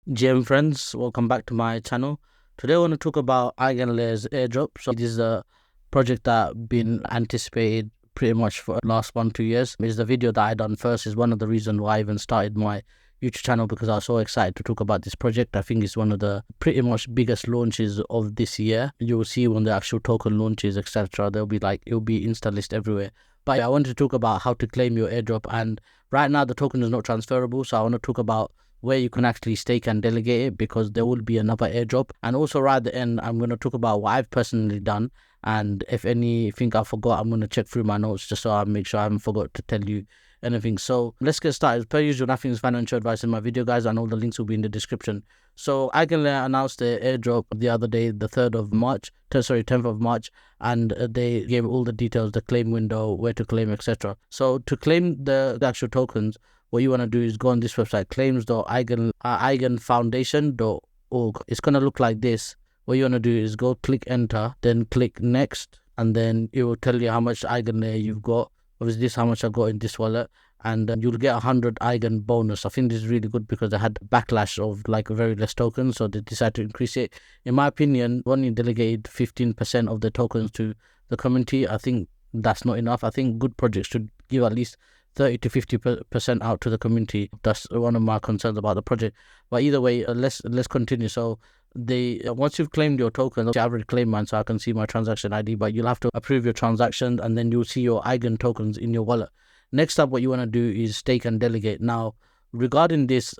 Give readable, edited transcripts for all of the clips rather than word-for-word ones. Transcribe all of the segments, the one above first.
GM friends, welcome back to my channel. Today I want to talk about EigenLayer's airdrop. So this is a project that been anticipated pretty much for the last 1-2 years. It's the video that I done first is one of the reasons why I even started my YouTube channel, because I was so excited to talk about this project. I think it's one of the pretty much biggest launches of this year. You will see when the actual token launches, etc. There'll be it'll be Insta list everywhere. But yeah, I wanted to talk about how to claim your airdrop, and right now the token is not transferable, so I want to talk about where you can actually stake and delegate it, because there will be another airdrop. And also right at the end, I'm going to talk about what I've personally done, and if anything I forgot, I'm going to check through my notes just so I make sure I haven't forgot to tell you anything. So let's get started. As per usual, nothing is financial advice in my video, guys, and all the links will be in the description. So EigenLayer announced the airdrop the other day, the 10th of March, and they gave all the details, the claim window, where to claim, etc. So to claim the actual tokens, what you want to do is go on this website, claims.eigenfoundation.org. It's going to look like this. What you want to do is go click enter, then click next, and then it will tell you how much EigenLayer you've got. Obviously, this is how much I got in this wallet, and you'll get 100 Eigen bonus. I think this is really good because they had backlash of very less tokens, so they decided to increase it. In my opinion, only delegated 15% of the tokens to the community. I think that's not enough. I think good projects should give at least 30 to 50% out to the community. That's one of my concerns about the project. But either way, let's continue. So they once you've claimed your token, I've already claimed mine, so I can see my transaction ID, but you'll have to approve your transaction, and then you'll see your Eigen tokens in your wallet. Next up, what you want to do is stake and delegate. Now, regarding this,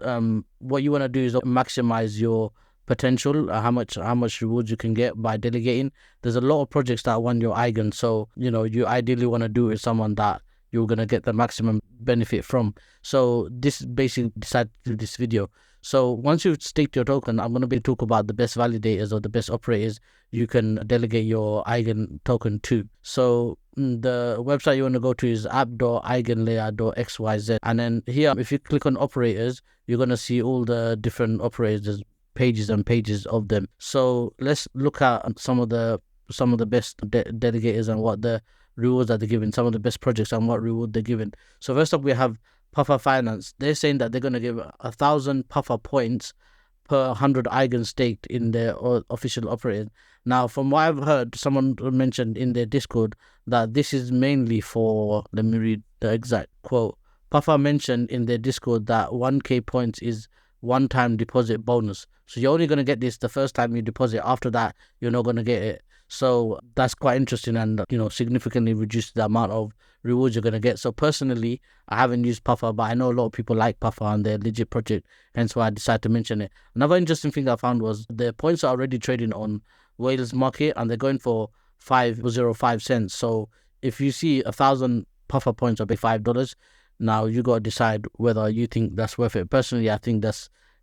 what you want to do is maximize your potential, how much rewards you can get by delegating. There's a lot of projects that want your Eigen, so you ideally want to do it with someone that you're going to get the maximum benefit from. So this basically decided to do this video. So once you've staked your token, I'm going to be talk about the best validators or the best operators you can delegate your Eigen token to. So the website you want to go to is app.eigenlayer.xyz, and then here, if you click on operators, you're going to see all the different operators, pages and pages of them. So let's look at some of the best delegators and what the rewards that they're giving, some of the best projects and what reward they're giving. So first up, we have Puffer Finance. They're saying that they're going to give 1,000 Puffer points per 100 Eigen staked in their official operators. Now, from what I've heard, someone mentioned in their Discord that this is mainly for, let me read the exact quote. Puffer mentioned in their Discord that 1k points is one-time deposit bonus. So you're only going to get this the first time you deposit. After that, you're not going to get it. So that's quite interesting, and significantly reduces the amount of rewards you're going to get. So personally, I haven't used Puffer, but I know a lot of people like Puffer and they're a legit project, hence why I decided to mention it. Another interesting thing I found was the points are already trading on Wales market, and they're going for 5.05 cents. So if you see 1,000 Puffer points will be $5, now you got to decide whether you think that's worth it. Personally, I think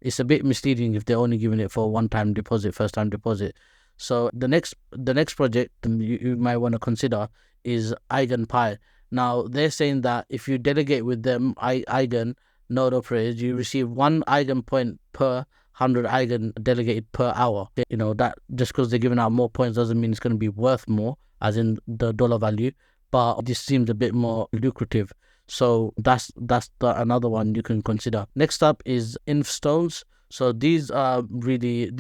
it's a bit misleading if they're only giving it for one-time deposit, first-time deposit. So the next project you might want to consider is EigenPie. Now they're saying that if you delegate with them, Eigen node operators, you receive 1 Eigen point per 100 Eigen delegated per hour. That just because they're giving out more points doesn't mean it's going to be worth more, as in the dollar value, but this seems a bit more lucrative. So that's another one you can consider. Next up is INFStones. So this is a really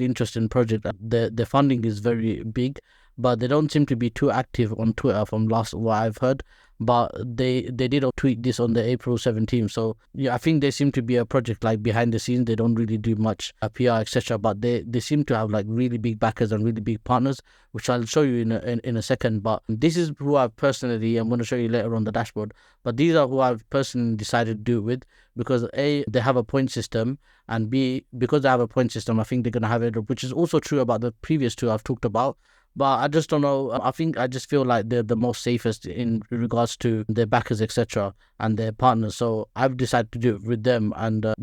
interesting project. The funding is very big, but they don't seem to be too active on Twitter from what I've heard. But they did tweet this on the April 17th. So yeah, I think they seem to be a project behind the scenes. They don't really do much PR, etc. But they seem to have really big backers and really big partners, which I'll show you in a second. But this is who I'm going to show you later on the dashboard. But these are who I've personally decided to do it with, because A, they have a point system, and B, because they have a point system, I think they're going to have it, which is also true about the previous two I've talked about. But I just don't know. I just feel like they're the most safest in regards to their backers, etc., and their partners. So I've decided to do it with them, and I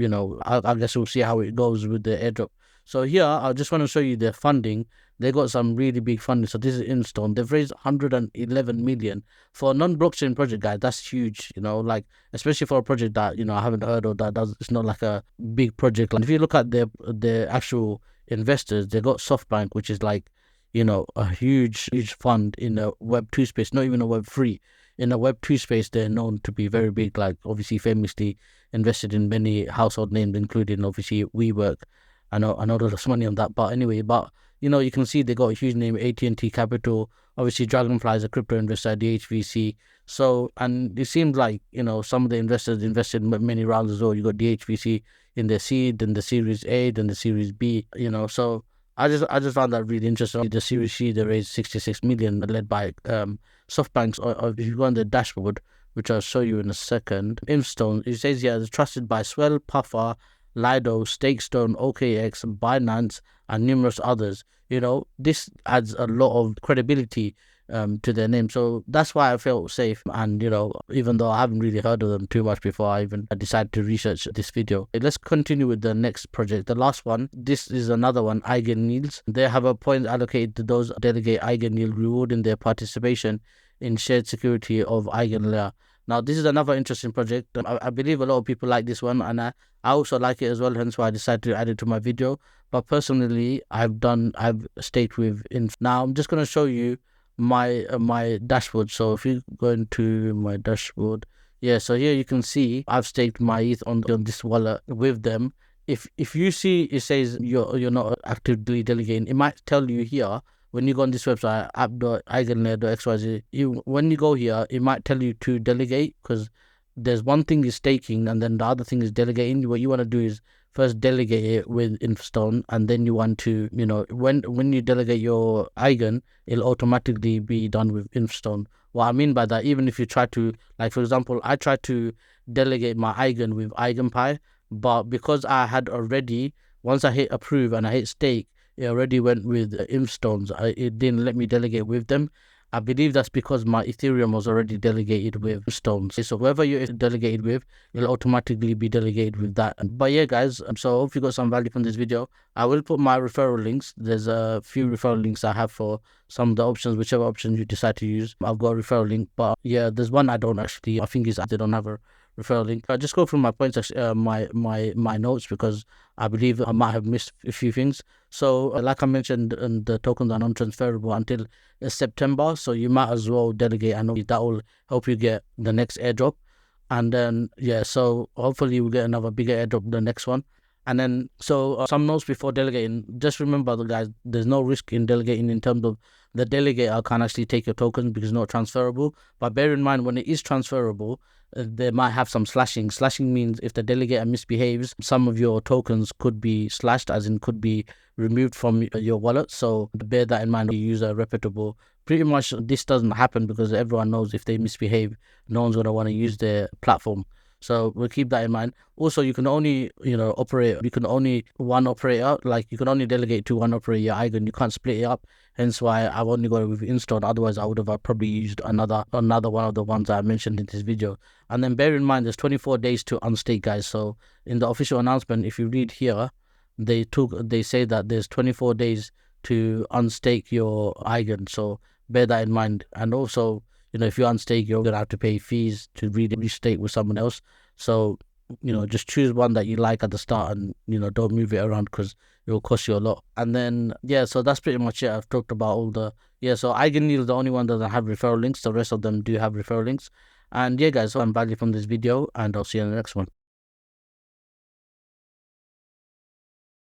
guess we'll see how it goes with the airdrop. So here, I just want to show you their funding. They got some really big funding. So this is INFStones. They've raised 111 million for a non-blockchain project, guys. That's huge. Especially for a project that I haven't heard of. It's not like a big project. If you look at their actual investors, they got SoftBank, which is a huge fund in the Web 2 space, not even a Web 3. in the Web2 space, they're known to be very big, like obviously famously invested in many household names, including obviously WeWork. I know there's money on that, but anyway, but you can see they got a huge name, AT&T Capital. Obviously, Dragonfly is a crypto investor at the HVC. So, and it seems like, some of the investors invested in many rounds as well. You got the HVC in the seed, then the Series A, then the Series B, So I just found that really interesting. The Series C, they raised 66 million, led by SoftBanks. Or if you go on the dashboard, which I'll show you in a second, INFStones, it says here, it's trusted by Swell, Puffer, Lido, Stakestone, OKX, Binance, and numerous others. This adds a lot of credibility to their name. So that's why I felt safe. And, even though I haven't really heard of them too much before I even decided to research this video. Let's continue with the next project. The last one, this is another one, EigenYields. They have a point allocated to those delegate EigenYield, rewarding their participation in shared security of EigenLayer. Now, this is another interesting project. I believe a lot of people like this one, and I also like it as well, hence why I decided to add it to my video. But personally, I've staked with Now, I'm just going to show you my dashboard. So if you go into my dashboard, so here you can see I've staked my ETH on this wallet with them. If you see it says you're not actively delegating, it might tell you here when you go on this website, app.eigenlayer.xyz, when you go here, it might tell you to delegate, because there's one thing is staking and then the other thing is delegating. What you want to do is first delegate it with INFStone, and then you want to, when you delegate your Eigen, it'll automatically be done with INFStone. What I mean by that, even if you try to, like for example, I tried to delegate my Eigen with EigenPie, but because I had already, once I hit approve and I hit stake, it already went with INFStones. It didn't let me delegate with them. I believe that's because my Ethereum was already delegated with stones. So whoever you delegated with, you'll automatically be delegated with that. But yeah, guys, so I hope you got some value from this video. I will put my referral links. There's a few referral links I have for some of the options, whichever option you decide to use. I've got a referral link, but yeah, there's one I don't actually. I think they don't have a referral link. I just go through my points, my notes, because I believe I might have missed a few things. So like I mentioned, the tokens are non-transferable until September, so you might as well delegate, and that will help you get the next airdrop. And then so hopefully we'll get another bigger airdrop, the next one. And then some notes before delegating. Just remember, guys, there's no risk in delegating in terms of the delegator can't actually take your tokens because it's not transferable. But bear in mind, when it is transferable, they might have some slashing. Slashing means if the delegator misbehaves, some of your tokens could be slashed, as in could be removed from your wallet. So bear that in mind when you use a reputable. Pretty much this doesn't happen because everyone knows if they misbehave, no one's going to want to use their platform. So we'll keep that in mind. Also, you can only, operate, you can only one operator, like you can only delegate to one operator, Eigen. You can't split it up. Hence why I've only got it with INFStone. Otherwise, I would have probably used another one of the ones I mentioned in this video. And then bear in mind, there's 24 days to unstake, guys. So in the official announcement, if you read here, they say that there's 24 days to unstake your Eigen. So bear that in mind. And also, if you unstake, you're going to have to pay fees to restake with someone else. So, just choose one that you like at the start and, don't move it around because it will cost you a lot. And then, so that's pretty much it. I've talked about all the, so EigenYield is the only one that doesn't have referral links. The rest of them do have referral links. And yeah, guys, so I'm value from this video, and I'll see you in the next one.